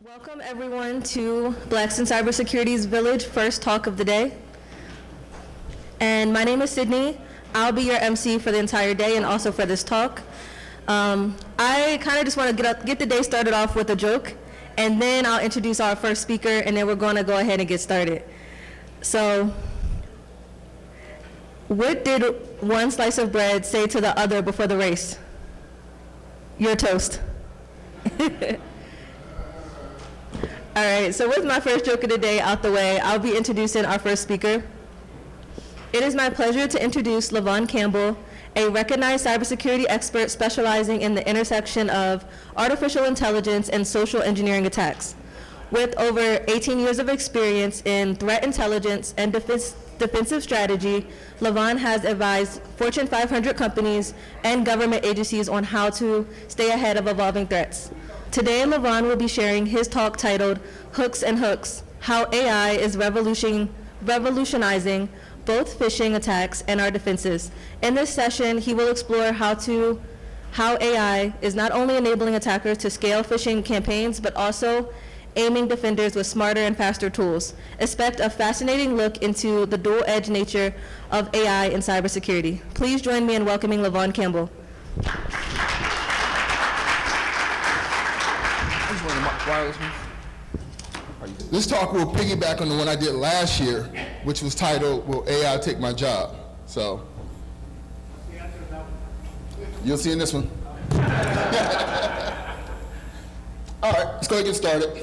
Welcome everyone to Blacks in Cybersecurity's Village first talk of the day. And my name is Sydney. I'll be your MC for the entire day and also for this talk. I kind of just want to get the day started off with a joke, and then I'll introduce our first speaker, and then we're going to go ahead and get started. So, what did one slice of bread say to the other before the race? You're toast. All right, so with my first joke of the day out the way, I'll be introducing our first speaker. It is my pleasure to introduce Levone Campbell, a recognized cybersecurity expert specializing in the intersection of artificial intelligence and social engineering attacks. With over 18 years of experience in threat intelligence and defensive strategy, Levone has advised Fortune 500 companies and government agencies on how to stay ahead of evolving threats. Today, Levone will be sharing his talk titled Hooks and Hooks, How AI is Revolutionizing Both Phishing Attacks and Our Defenses. In this session, he will explore how AI is not only enabling attackers to scale phishing campaigns, but also aiming defenders with smarter and faster tools. Expect a fascinating look into the dual-edged nature of AI in cybersecurity. Please join me in welcoming Levone Campbell. This talk will piggyback on the one I did last year, which was titled, Will AI Take My Job? So, you'll see in this one. All right, let's go ahead and get started.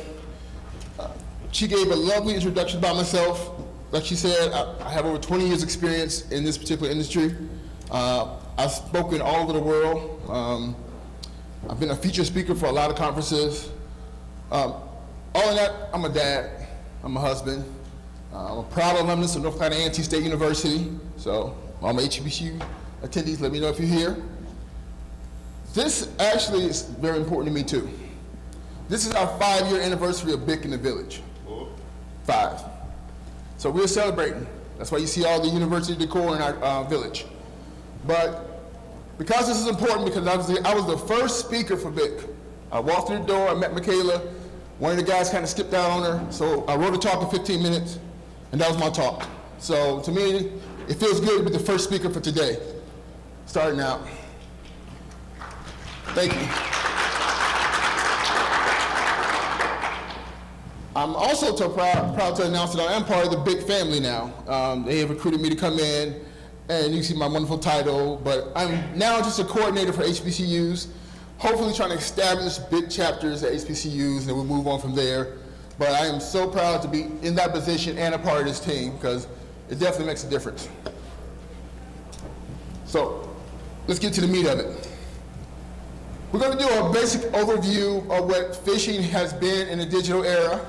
She gave a lovely introduction about myself. Like she said, I have over 20 years experience in this particular industry. I've spoken all over the world. I've been a featured speaker for a lot of conferences. All of that, I'm a dad, I'm a husband. I'm a proud alumnus of North Carolina A&T State University. So all my HBCU attendees, let me know if you're here. This actually is very important to me too. This is our 5-year anniversary of BiC in the Village. 5. So we're celebrating. That's why you see all the university decor in our village. But because this is important, because I was the first speaker for BiC. I walked through the door, I met Michaela. One of the guys kind of skipped out on her, so I wrote a talk in 15 minutes, and that was my talk. So to me, it feels good to be the first speaker for today. Starting out. Thank you. I'm also proud to announce that I am part of the BiC family now. They have recruited me to come in, and you see my wonderful title, but I'm now just a coordinator for HBCUs, hopefully trying to establish BiC chapters at HBCUs, and then we'll move on from there. But I am so proud to be in that position and a part of this team, because it definitely makes a difference. So let's get to the meat of it. We're going to do a basic overview of what phishing has been in the digital era.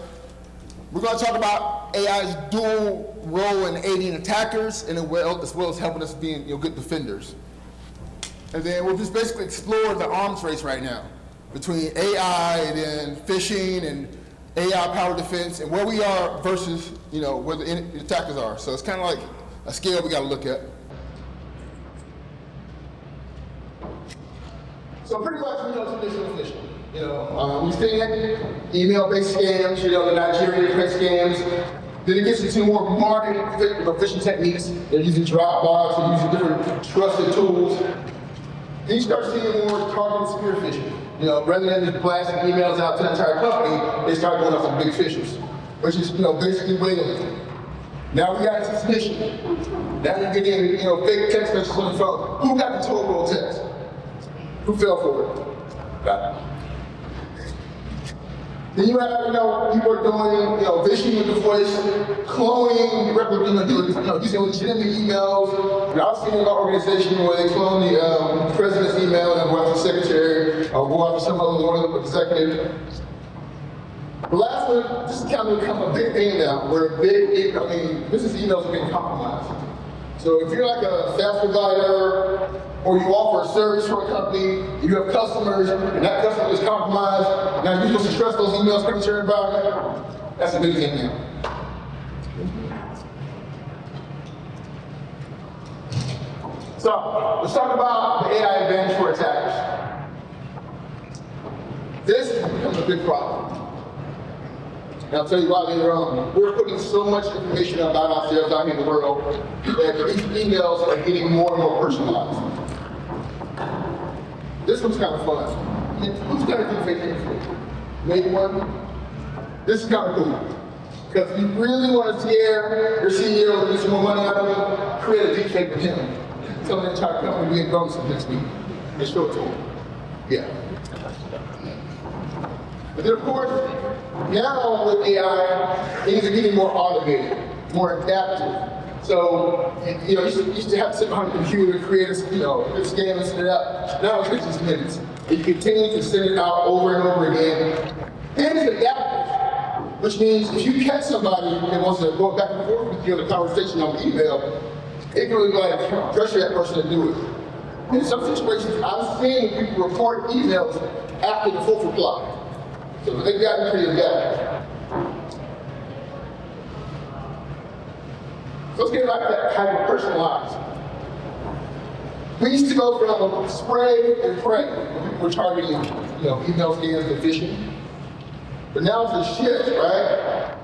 We're going to talk about AI's dual role in aiding attackers, and as well as helping us being good defenders. And then we'll just basically explore the arms race right now between AI and then phishing and AI-powered defense, and where we are versus where the attackers are. So it's kind of like a scale we got to look at. So pretty much traditional phishing. We see email-based scams, the Nigerian-based scams. Then it gets into more modern phishing techniques. They're using Dropbox, they're using different trusted tools. Then you start seeing more targeted spear phishing. Rather than just blasting emails out to the entire company, they start going after big fishers, which is basically whaling. Now we got suspicion. Now you're getting fake text messages on the phone. Who got the toll roll text? Who fell for it? Got it. Then you have, people are doing, phishing with the voice, cloning, using legitimate emails. I've seen in our organization where they clone the president's email and go after the secretary, or go after some other executive. The last one, this has kind of become a big thing now, where business emails are being compromised. So if you're like a SaaS provider, or you offer a service for a company, you have customers, and that customer is compromised, now you're supposed to trust those emails coming to your environment. That's a big thing now. So, let's talk about the AI advantage for attackers. This becomes a big problem. And I'll tell you why later on. We're putting so much information about ourselves out here in the world that these emails are getting more and more personalized. This one's kind of fun. Who's got a deepfake here before? Maybe one? This is kind of cool. Because if you really want to scare your CEO and get some more money out of him, create a deepfake with him. Tell the entire company we ain't going to next week. And show it to him. Yeah. But then of course, now with AI, things are getting more automated, more adaptive. So, you used to have to sit behind a computer, create a scan and send it out. Now it's just minutes. You continue to send it out over and over again. And it's adaptive, which means if you catch somebody that wants to go back and forth with you in a conversation on email, it can really pressure that person to do it. In some situations, I've seen people report emails after the fourth reply. So they've gotten pretty adaptive. So let's get back to that hyper-personalized. We used to go from spray and pray when people were targeting, email scams and phishing. But now it's a shift, right?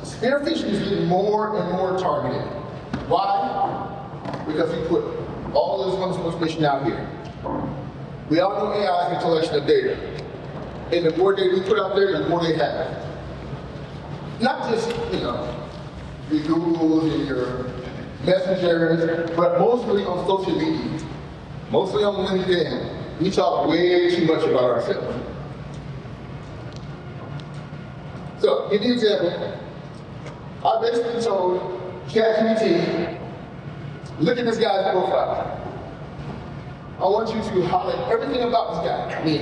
Spear phishing is getting more and more targeted. Why? Because we put all this wonderful information out here. We all know AI is a collection of data. And the more data we put out there, the more they have. Not just, your Googles and your messengers, but mostly on social media. Mostly on LinkedIn. We talk way too much about ourselves. So, give you an example. I basically told ChatGPT, look at this guy's profile. I want you to highlight everything about this guy, me.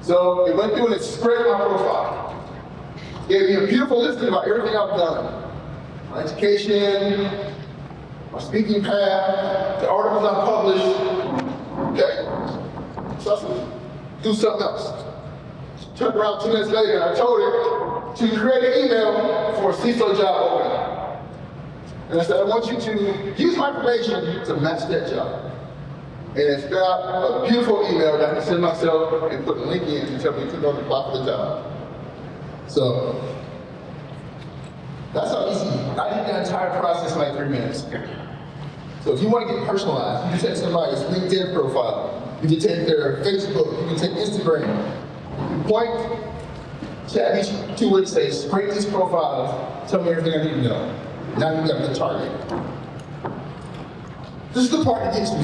So it went through and it scraped my profile. Gave me a beautiful listing about everything I've done. My education, my speaking path, the articles I've published. Okay. So I said, do something else. Turned around 2 minutes later and I told it to create an email for a CISO job opening. And I said, I want you to use my information to match that job. And it's got a beautiful email that I can send myself and put a link in to tell me to go and apply for the job. So, that's how easy. I did that entire process in like 3 minutes. So if you want to get personalized, you can take somebody's LinkedIn profile, you can take their Facebook, you can take Instagram. Point ChatGPT would say, scrape these profiles, tell me everything I need to know. Now you got the target. This is the part that gets me.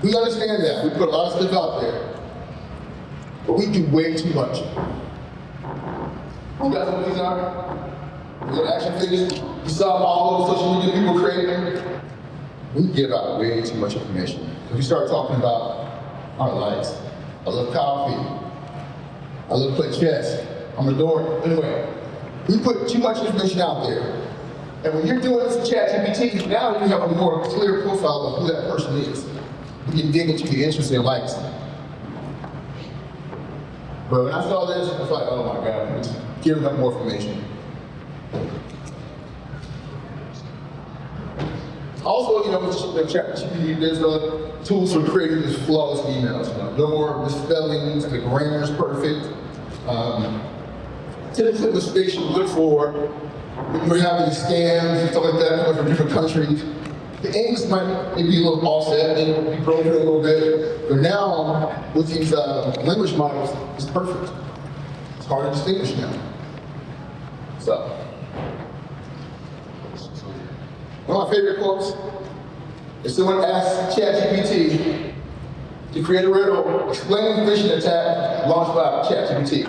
We understand that. We put a lot of stuff out there. But we do way too much. You guys know what these are? The action figures. You saw all those social media people creating. We give out way too much information. If we start talking about our lives, I love coffee. I love playing chess. I'm a dork. Anyway, we put too much information out there. And when you're doing this with ChatGPT, now you have a more clear profile of who that person is. You can dig into the interests and likes. But when I saw this, I was like, oh my God, it's giving them more information. Also, with ChatGPT, there's tools for creating these flawless emails. No more misspellings, the grammar's perfect. Typically mistakes you look for when you're having scams and stuff like that coming from different countries. The English might be a little offset, it will be broken a little bit, but now with these language models, it's perfect. It's hard to distinguish now. So, one of my favorite quotes is someone asked ChatGPT to create a riddle explaining the phishing attack launched by ChatGPT.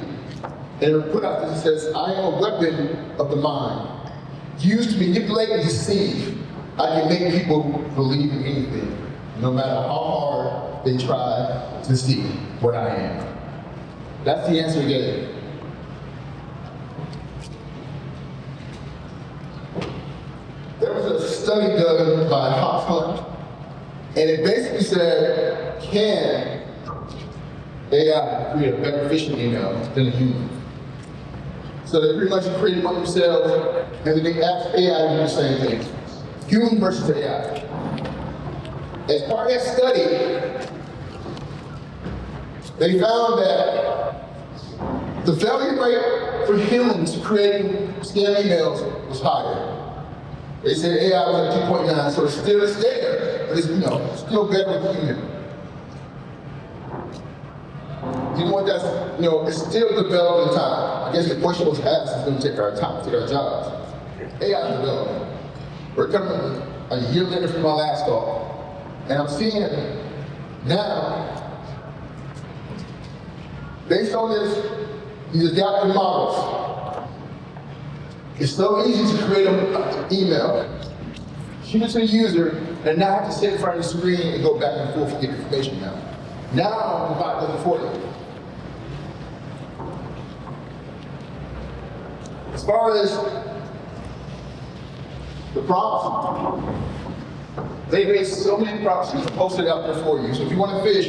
And it put out this, it says, I am a weapon of the mind, used to manipulate and deceive. I can make people believe in anything, no matter how hard they try to see what I am. That's the answer he gave. There was a study done by Hunt, and it basically said, can AI create a better phishing email than a human? So they pretty much created one themselves, and then they asked AI to do the same thing. Human versus AI. As part of that study, they found that The failure rate for humans creating scam emails was higher. They said AI was at 2.9, so it's there, but it's, still better than human. You know what that's, it's still developing time. I guess the question was asked, is going to take our time, take our jobs. AI is developing. We're coming a year later from my last talk, and I'm seeing now, based on these adaptive models, it's so easy to create an email, shoot it to the user, and now have to sit in front of the screen and go back and forth and get information now. Now, the bot does it for you. As far as the prompts, they made so many prompts and posted out there for you. So if you want to fish,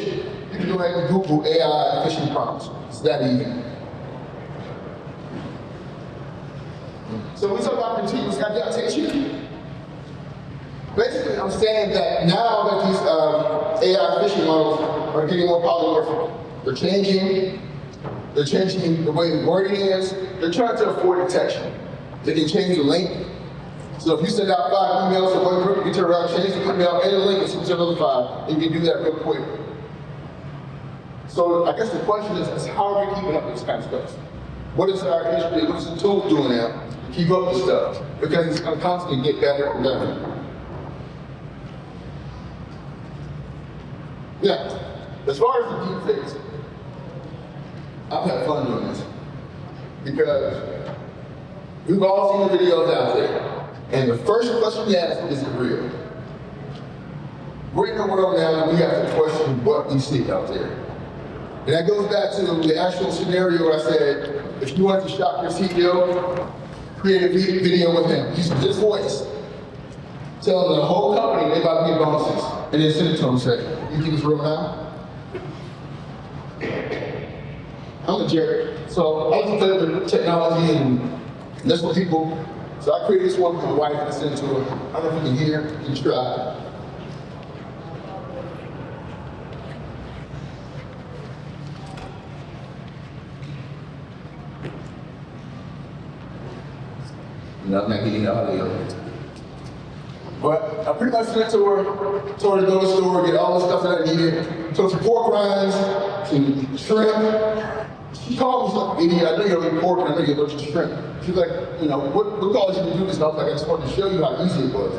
you can go ahead and Google AI fishing prompts. It's that easy. So we talk about continuous adaptation. Basically, I'm saying that now that these AI fishing models are getting more polymorphic, they're changing the way the wording is. They're trying to avoid detection. They can change the link. So if you send out 5 emails to one group, you turn around, change the email and the link, and send to another 5. You can do that real quick. So I guess the question is how are we keeping up with this kind of stuff? What is our history? What is the tool doing now to keep up with stuff? Because it's going to constantly get better and better. Yeah, as far as the deepfakes, I've had fun doing this because we've all seen the videos out there, and the first question we ask is it real? We're in a world now that we have to question what we see out there. And that goes back to the actual scenario where I said, if you want to shock your CEO, create a video with him, use his voice, tell the whole company they about to get bonuses, and then send it to them and say, you think it's real now? I'm a Jerry, so I was playing with technology and that's what people, so I created this one for my wife and sent it to her. I don't know if you can hear, you can try. Not making any audio. But I pretty much went to her to go to the store, get all the stuff that I needed. So some pork rinds, some shrimp. She called me like, idiot, I know you're eating pork and I know you're allergic to shrimp. She's like, what caused you to do this? And I was like, I just wanted to show you how easy it was.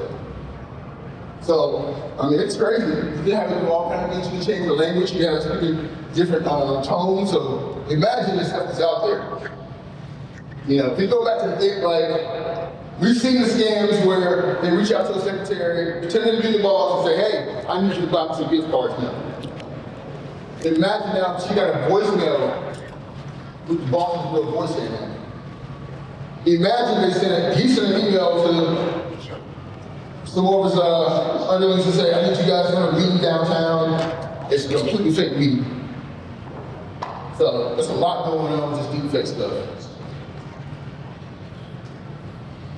So, I mean, it's crazy. You have to do all kinds of things. You can change the language. You have to speak in different tones. So imagine this stuff is out there. If you go back to the thing, we've seen the scams where they reach out to the secretary, pretend to be the boss, and say, hey, I need you to buy me some gift cards now. Imagine now she got a voicemail with the boss's real voice in it. Imagine he sent an email to some of his underlings to say, I need you guys to have a meeting downtown. It's a completely fake meeting. So there's a lot going on with this deepfake stuff.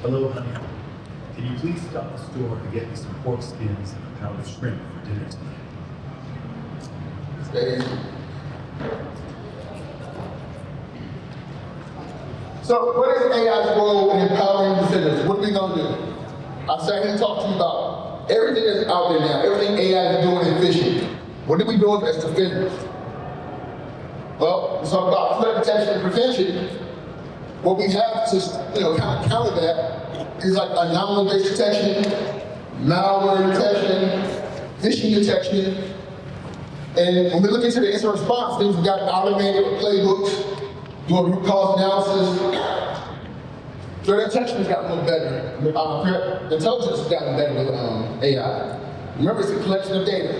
Hello, honey. Can you please stop the store and get me some pork skins and a pound of shrimp for dinner tonight? So what is AI's role in empowering defenders? What are we going to do? I sat here and talked to you about everything that's out there now, everything AI is doing in phishing. What are we doing as defenders? Well, let's talk about threat detection and prevention. What we have to kind of counter that is like anomaly-based detection, malware detection, phishing detection. And when we look into the incident response things, we've got automated playbooks, doing root cause analysis. Threat detection has gotten a little better. Threat intelligence has gotten better with AI. Remember, it's a collection of data.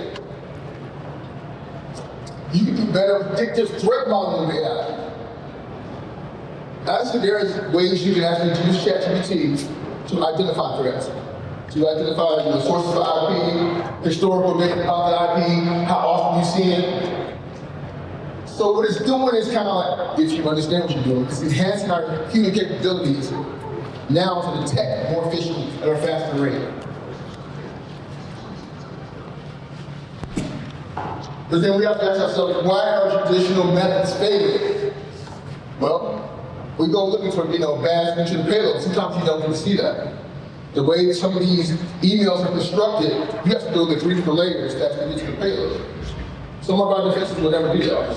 You can do better predictive threat modeling with AI. Actually, there is ways you can actually use ChatGPT to identify threats, to identify sources of IP, historical data about the IP, how often you see it. So what it's doing is kind of like, if you understand what you're doing, it's enhancing our human capabilities now to detect more phishing at a faster rate. But then we have to ask ourselves, why are traditional methods failing? Well, we go looking for, bad things in the payload. Sometimes you don't even see that. The way some of these emails are constructed, you have to go to 3 different layers to actually get to the payload. Some of our defenses will never do that.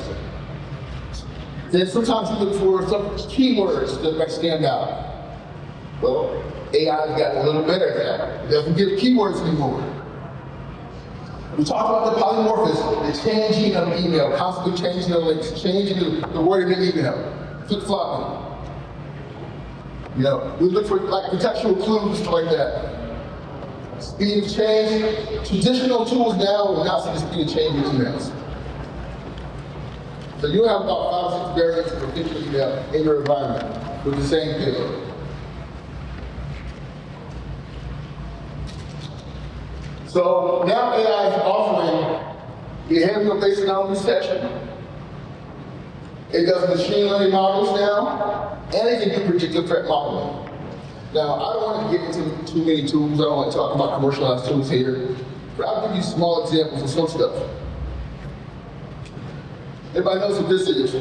Then sometimes you look for some keywords that might stand out. Well, AI's gotten a little better at that. It doesn't give keywords anymore. We talked about the polymorphism, the changing of email, constantly changing the links, changing the word in the email, flip-flopping. We look for contextual clues, stuff like that. Speed of change. Traditional tools now will not see the speed of change in emails. So you have about 5 or 6 variants of official email in your environment with the same payload. So now AI is offering behavioral-based anomaly detection. It does machine learning models now, and it can do predictive threat modeling. Now, I don't want to get into too many tools. I don't want to talk about commercialized tools here, but I'll give you small examples of some stuff. Everybody knows what this is,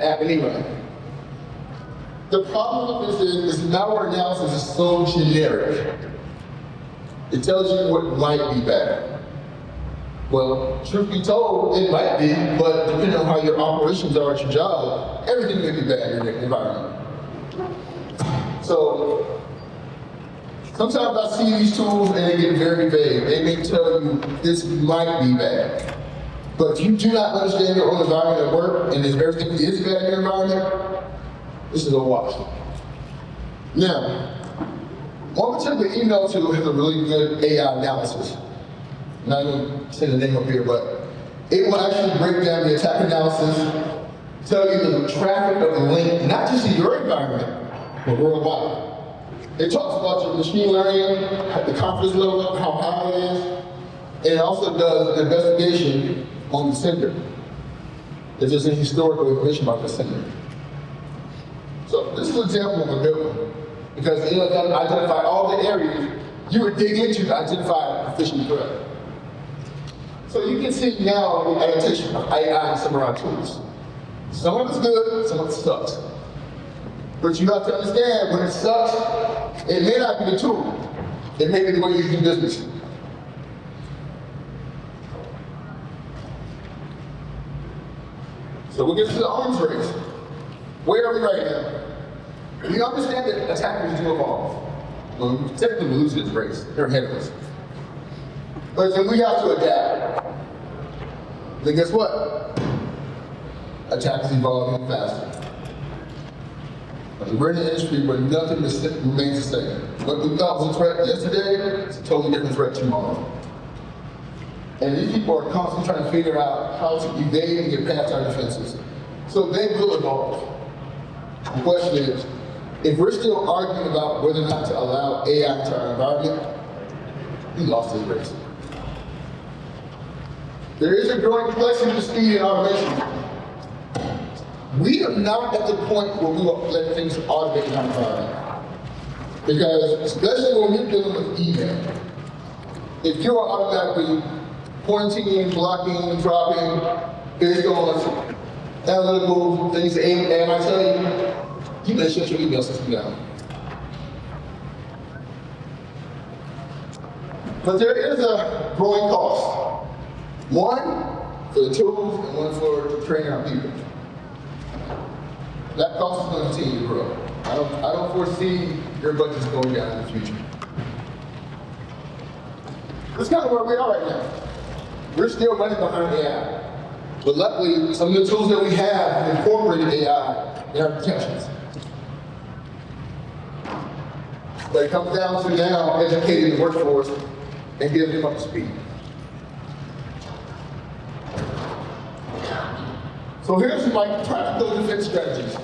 app anyway. The problem with this is malware analysis is so generic. It tells you what might be bad. Well, truth be told, it might be, but depending on how your operations are at your job, everything may be bad in your environment. So, sometimes I see these tools and they get very vague. They may tell you this might be bad. But if you do not understand your own environment at work, and if everything is bad in your environment, this is a wash. Now, one particular email tool has a really good AI analysis. I'm not going to say the name up here, but it will actually break down the attack analysis, tell you the traffic of the link, not just in your environment, but worldwide. It talks about your machine learning, the confidence level, how high it is, and it also does an investigation on the sender. If there's any historical information about the sender. So this is an example of a good one, because it'll identify all the areas you would dig into to identify a phishing threat. So you can see now the adaptation of AI and some of our tools. Some of it's good, some of it sucks. But you have to understand, when it sucks, it may not be the tool. It may be the way you do business. So we'll get to the arms race. Where are we right now? We understand that attackers do evolve. Well, we typically lose this race. They're ahead of us. But then we have to adapt. Then guess what? Attackers evolve even faster. We're in an industry where nothing remains the same. What we thought was a threat yesterday is a totally different threat tomorrow. And these people are constantly trying to figure out how to evade and get past our defenses. So they will evolve. The question is, if we're still arguing about whether or not to allow AI into our environment, we lost this race. There is a growing complexity to speed and automation. We are not at the point where we will let things automate in our environment. Because, especially when you're dealing with email, if you are automatically quarantining, blocking, dropping, based on analytical things that AI might tell you, you better shut your email system down. But there is a growing cost. One for the tools and one for training our people. That cost is going to continue to grow. I don't foresee your budgets going down in the future. That's kind of where we are right now. We're still running behind AI. But luckily, some of the tools that we have incorporated AI in our protections. But it comes down to now educating the workforce and getting them up to speed. So here's my practical defense strategies.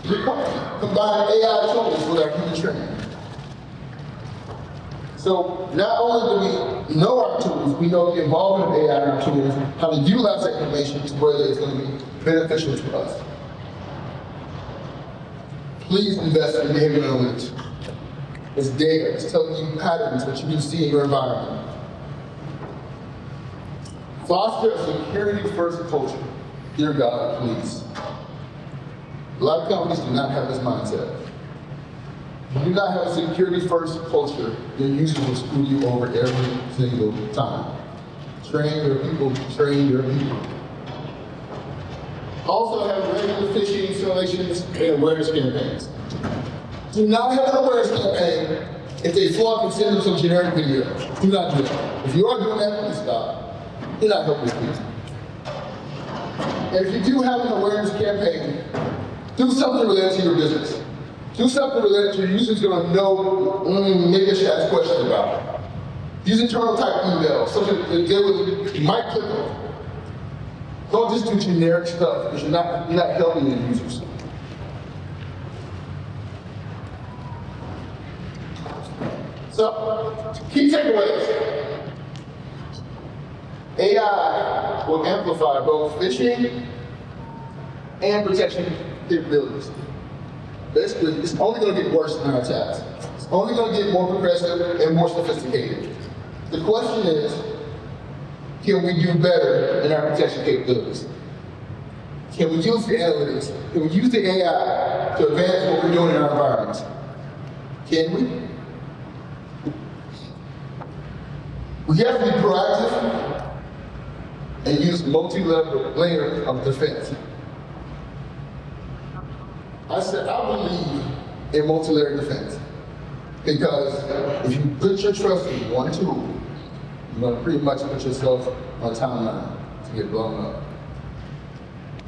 We combine AI tools with our human training. So not only do we know our tools, we know the involvement of AI in our tools, how to utilize that information to where it's going to be beneficial to us. Please invest in behavioral analytics. It's data, it's telling you patterns that you can see in your environment. Foster a security-first culture. Dear God, please. A lot of companies do not have this mindset. If you do not have a security-first culture, then users will screw you over every single time. Train your people, train your people. Also have regular phishing simulations and awareness campaigns. Do not have an awareness campaign if they flog and send them some generic video. Do not do that. If you are doing that, please stop. You're not helping people. And if you do have an awareness campaign, do something related to your business. Do something related to your users going to know, maybe I should ask questions about. Use internal type emails, something that they you might click on. Don't just do generic stuff because you're not helping the users. So, key takeaways. AI will amplify both phishing and protection capabilities. Basically, it's only going to get worse in our attacks. It's only going to get more progressive and more sophisticated. The question is, can we do better in our protection capabilities? Can we use the analytics? Can we use the AI to advance what we're doing in our environments? Can we? We have to be proactive and use multi-level layers of defense. I said, I believe in multi-layer defense because if you put your trust in one tool, you're going to pretty much put yourself on a timeline to get blown up.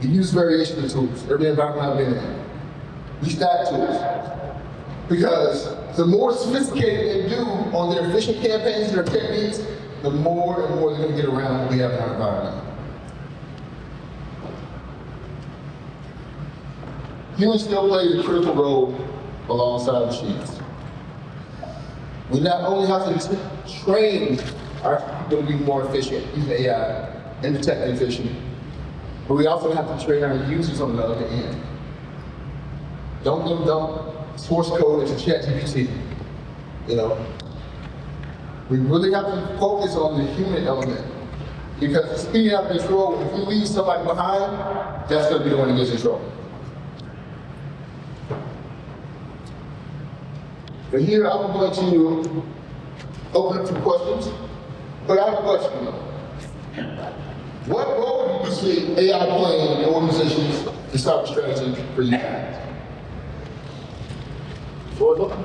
We use variation of tools, every environment I've been in. We stack tools because the more sophisticated they do on their phishing campaigns and their techniques, the more and more they're going to get around what we have in our environment. Humans still play a critical role alongside machines. We not only have to train our people to be more efficient using AI and detecting phishing, but we also have to train our users on the other end. Don't dump source code into ChatGPT. We really have to focus on the human element because the speed out of control, if we leave somebody behind, that's going to be the one that gets in trouble. But here I'm going to open up for questions, but I have a question though. What role do you see AI playing in organizations to cyber strategy for you? Floor is open.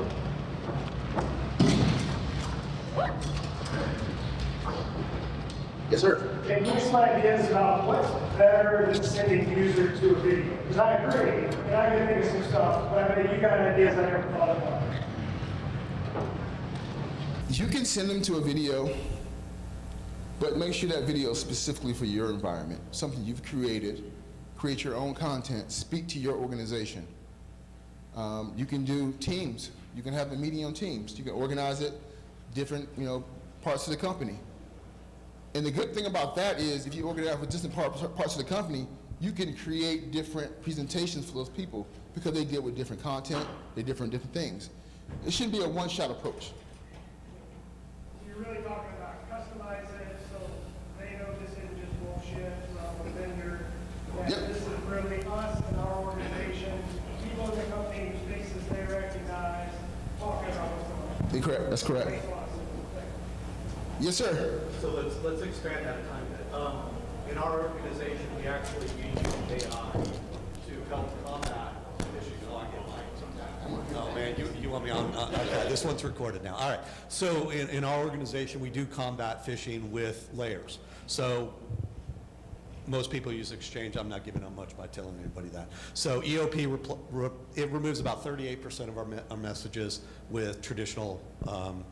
Yes, sir. Can you give some ideas about what's better than sending user to a video? Because I agree, and I can think of some stuff, but I mean, you got ideas I never thought about. You can send them to a video, but make sure that video is specifically for your environment, something you've created. Create your own content, speak to your organization. You can do teams. You can have a meeting on teams. You can organize it, different parts of the company. And the good thing about that is if you organize with different parts of the company, you can create different presentations for those people because they deal with different content, they different things. It shouldn't be a one-shot approach. You're really talking about customize it so they know this isn't just bullshit from a vendor, that Yep. this is really us and our organization, people in the company whose faces they recognize, talking about what's going on. Correct. That's correct. Makes a lot of sense. Yes, sir. So let's expand that a tiny bit. In our organization, we actually use AI to help combat phishing. Oh man, you want me on? Okay, this one's recorded now. All right. So in our organization, we do combat phishing with layers. So most people use Exchange. I'm not giving up much by telling anybody that. So EOP it removes about 38% of our messages with traditional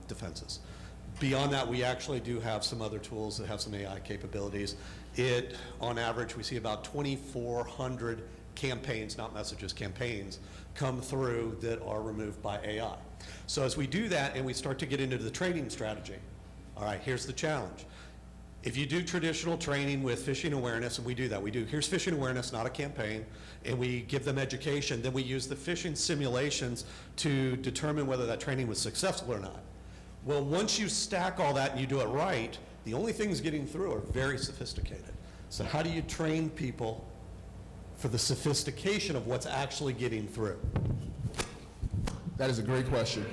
defenses. Beyond that, we actually do have some other tools that have some AI capabilities. On average, we see about 2,400 campaigns, not messages, campaigns, come through that are removed by AI. So as we do that and we start to get into the training strategy, all right, here's the challenge. If you do traditional training with phishing awareness, and we do that, here's phishing awareness, not a campaign, and we give them education, then we use the phishing simulations to determine whether that training was successful or not. Well, once you stack all that and you do it right, the only things getting through are very sophisticated. So how do you train people for the sophistication of what's actually getting through? That is a great question.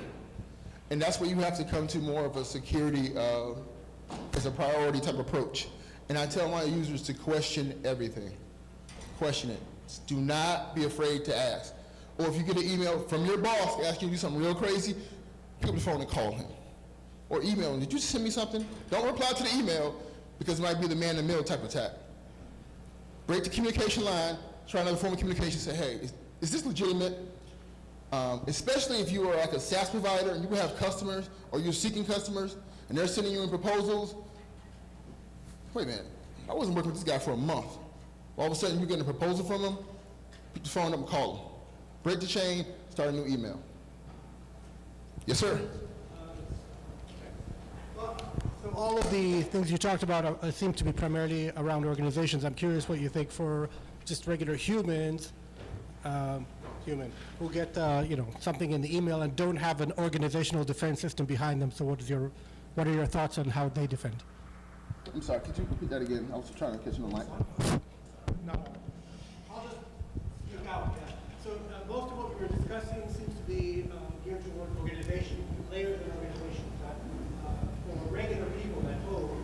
And that's where you have to come to more of a security as a priority type approach. And I tell my users to question everything. Question it. Do not be afraid to ask. Or if you get an email from your boss asking you to do something real crazy, pick up the phone and call him. Or email him. Did you send me something? Don't reply to the email because it might be the man-in-the-middle type attack. Break the communication line. Try another form of communication. Say, hey, is this legitimate? Especially if you are like a SaaS provider and you have customers or you're seeking customers and they're sending you in proposals. Wait a minute, I wasn't working with this guy for a month. All of a sudden you're getting a proposal from him, pick the phone up and call him. Break the chain, start a new email. Yes, sir? So all of the things you talked about seem to be primarily around organizations. I'm curious what you think for just regular humans, who get something in the email and don't have an organizational defense system behind them. So what are your thoughts on how they defend? I'm sorry, could you repeat that again? I was trying to catch you on mic. No. I'll just speak out. Yeah. So most of what we were discussing seems to be geared toward organization, layers in organizations. For regular people at home,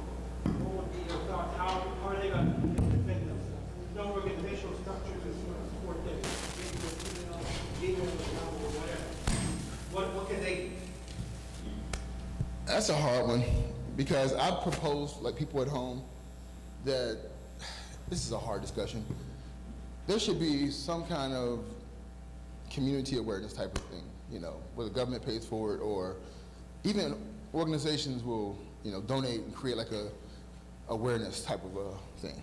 what would be your thoughts? How are they going to defend themselves? There's no organizational structure to sort of support them. Email, or whatever. What can they do? That's a hard one because I propose, like people at home, that this is a hard discussion. There should be some kind of community awareness type of thing, where the government pays for it or even organizations will, donate and create like a awareness type of a thing.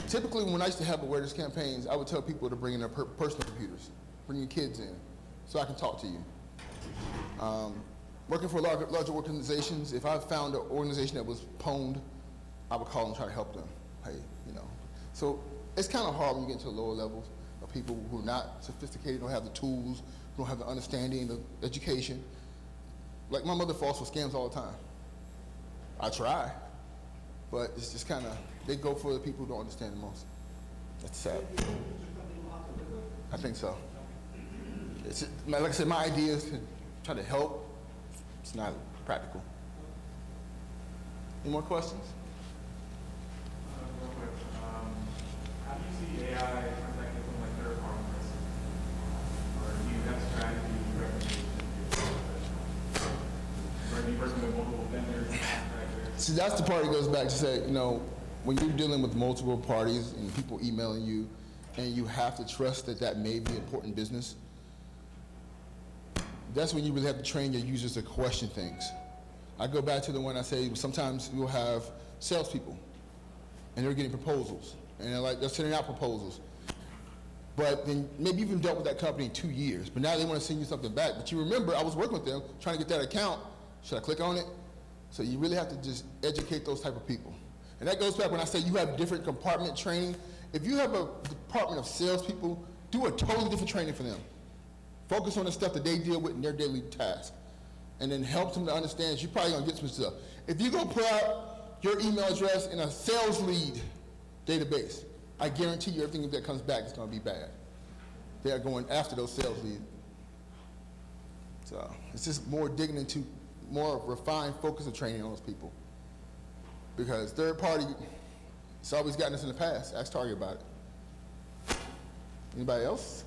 Typically, when I used to have awareness campaigns, I would tell people to bring in their personal computers, bring your kids in, so I can talk to you. Working for larger organizations, if I found an organization that was pwned, I would call and try to help them. Hey, So it's kind of hard when you get into the lower levels of people who are not sophisticated, don't have the tools, don't have the understanding, the education. Like my mother falls for scams all the time. I try, but it's just kind of, they go for the people who don't understand the most. That's sad. I think so. Like I said, my idea is to try to help. It's not practical. Any more questions? Real quick, how do you see AI contacting from like third parties? Or do you have strategy or are you working with multiple vendors and contractors? See, that's the part that goes back to say, when you're dealing with multiple parties and people emailing you, and you have to trust that that may be important business, that's when you really have to train your users to question things. I go back to the one I say, sometimes you'll have salespeople, and they're getting proposals, and they're sending out proposals. But then maybe you've dealt with that company in 2 years, but now they want to send you something back. But you remember, I was working with them, trying to get that account. Should I click on it? So you really have to just educate those type of people. And that goes back when I say you have different compartment training. If you have a department of salespeople, do a totally different training for them. Focus on the stuff that they deal with in their daily task. And then help them to understand you're probably gonna get some stuff. If you go put out your email address in a sales lead database, I guarantee you everything that comes back is gonna be bad. They are going after those sales leads. So it's just more digging into more refined focus of training on those people. Because third party, it's always gotten us in the past. Ask Target about it. Anybody else?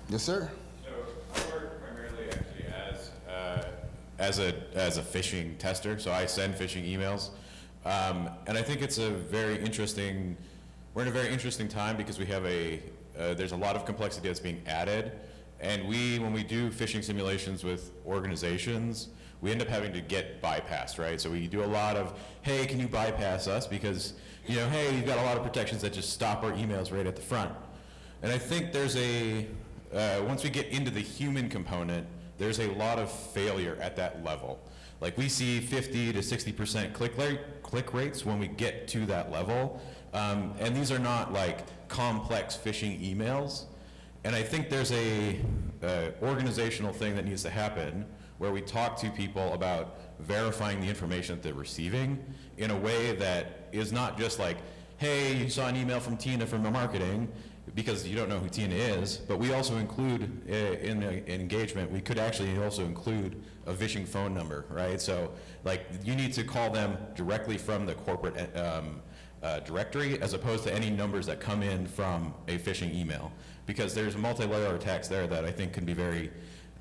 Yes, sir. So I work primarily actually as a phishing tester. So I send phishing emails, and I think it's we're in a very interesting time because we have there's a lot of complexity that's being added, and when we do phishing simulations with organizations, we end up having to get bypassed, right? So we do a lot of, hey, can you bypass us? Because, hey, you've got a lot of protections that just stop our emails right at the front. And I think there's once we get into the human component, there's a lot of failure at that level. Like we see 50 to 60% click rates when we get to that level. And these are not like complex phishing emails. And I think there's a organizational thing that needs to happen where we talk to people about verifying the information that they're receiving in a way that is not just like, hey, you saw an email from Tina from marketing, because you don't know who Tina is, but we also include in the engagement, we could actually also include a phishing phone number, right? So like you need to call them directly from the corporate directory as opposed to any numbers that come in from a phishing email, because there's multi-layer attacks there that I think can be very,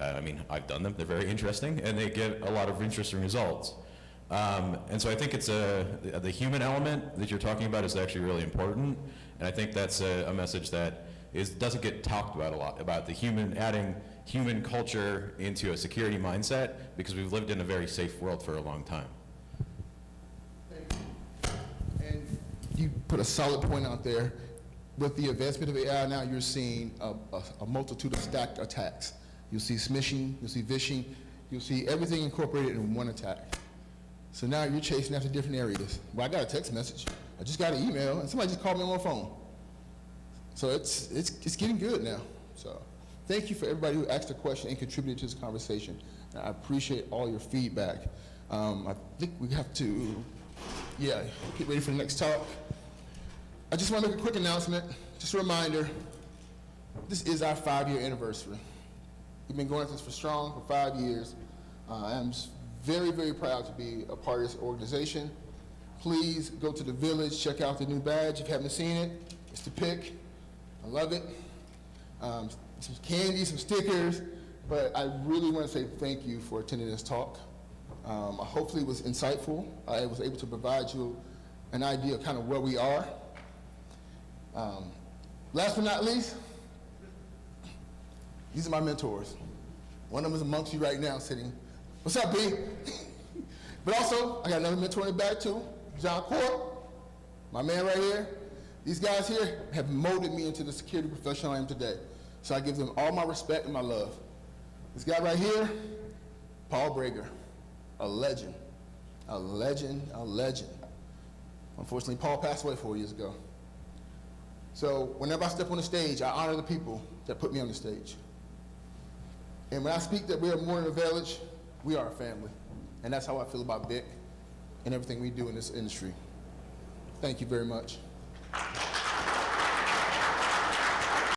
I mean, I've done them, they're very interesting, and they get a lot of interesting results. And so I think it's the human element that you're talking about is actually really important, and I think that's a message that doesn't get talked about a lot, about the adding human culture into a security mindset, because we've lived in a very safe world for a long time. And you put a solid point out there. With the advancement of AI now, you're seeing a multitude of stacked attacks. You'll see smishing, you'll see vishing, you'll see everything incorporated in one attack. So now you're chasing after different areas. Well, I got a text message, I just got an email, and somebody just called me on my phone. So it's getting good now. So thank you for everybody who asked a question and contributed to this conversation. And I appreciate all your feedback. I think we have to, get ready for the next talk. I just want to make a quick announcement, just a reminder, this is our 5-year anniversary. We've been going at this for 5 years. I'm very, very proud to be a part of this organization. Please go to the village, check out the new badge if you haven't seen it. It's the BiC. I love it. Some candy, some stickers, but I really want to say thank you for attending this talk. Hopefully it was insightful. I was able to provide you an idea of kind of where we are. Last but not least, these are my mentors. One of them is amongst you right now sitting. What's up, B? But also, I got another mentor in the back too, John Court, my man right here. These guys here have molded me into the security professional I am today. So I give them all my respect and my love. This guy right here, Paul Brager, a legend, a legend, a legend. Unfortunately, Paul passed away 4 years ago. So whenever I step on the stage, I honor the people that put me on the stage. And when I speak that we are more than a village, we are a family. And that's how I feel about BiC and everything we do in this industry. Thank you very much.